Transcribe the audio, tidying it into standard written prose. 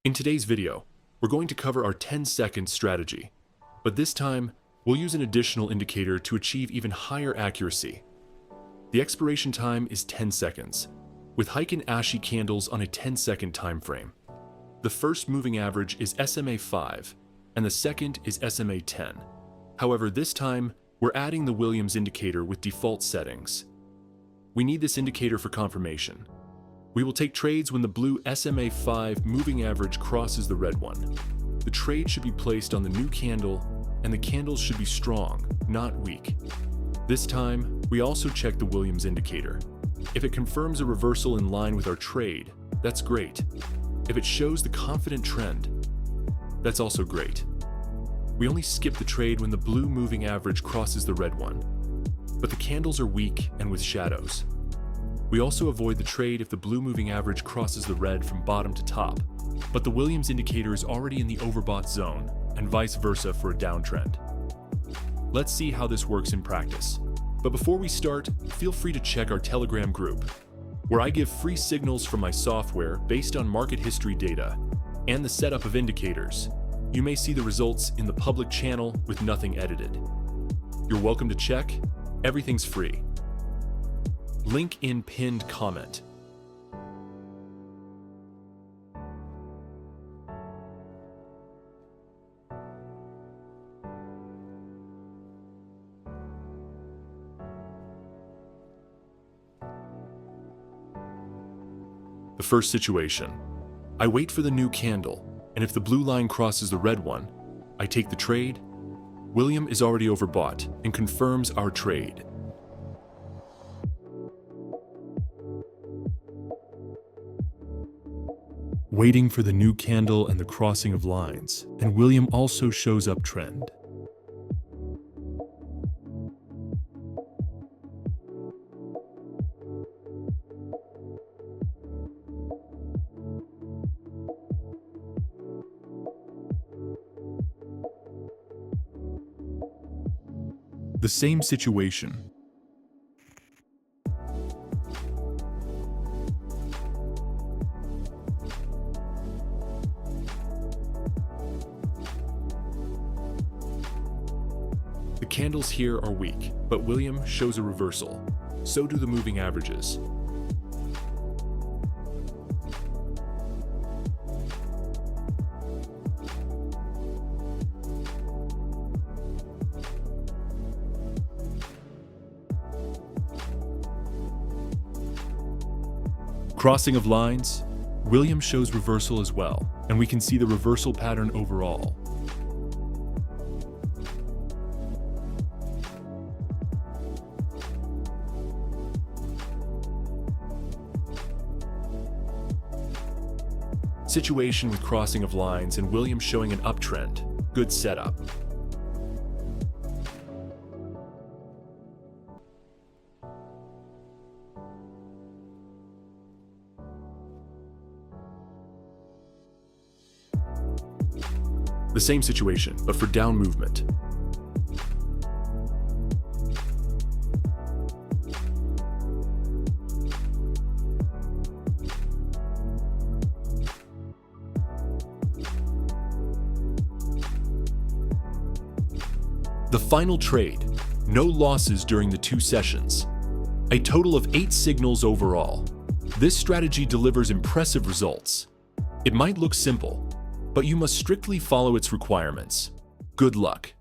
In today's video, we're going to cover our 10-second strategy, but this time, we'll use an additional indicator to achieve even higher accuracy. The expiration time is 10 seconds, with Heiken Ashi candles on a 10-second time frame. The first moving average is SMA 5, and the second is SMA 10. However, this time, we're adding the Williams indicator with default settings. We need this indicator for confirmation. We will take trades when the blue SMA 5 moving average crosses the red one. The trade should be placed on the new candle, and the candles should be strong, not weak. This time, we also check the Williams indicator. If it confirms a reversal in line with our trade, that's great. If it shows the confident trend, that's also great. We only skip the trade when the blue moving average crosses the red one, but the candles are weak and with shadows. We also avoid the trade if the blue moving average crosses the red from bottom to top, but the Williams indicator is already in the overbought zone, and vice versa for a downtrend. Let's see how this works in practice. But before we start, feel free to check our Telegram group, where I give free signals from my software based on market history data and the setup of indicators. You may see the results in the public channel with nothing edited. You're welcome to check. Everything's free. Link in pinned comment. The first situation. I wait for the new candle, and if the blue line crosses the red one, I take the trade. William is already overbought and confirms our trade. Waiting for the new candle and the crossing of lines, and William also shows up trend. The same situation. The candles here are weak, but William shows a reversal. So do the moving averages. Crossing of lines, William shows reversal as well, and we can see the reversal pattern overall. Situation with crossing of lines and William showing an uptrend. Good setup. The same situation, but for down movement. The final trade, no losses during the 2 sessions. A total of 8 signals overall. This strategy delivers impressive results. It might look simple, but you must strictly follow its requirements. Good luck.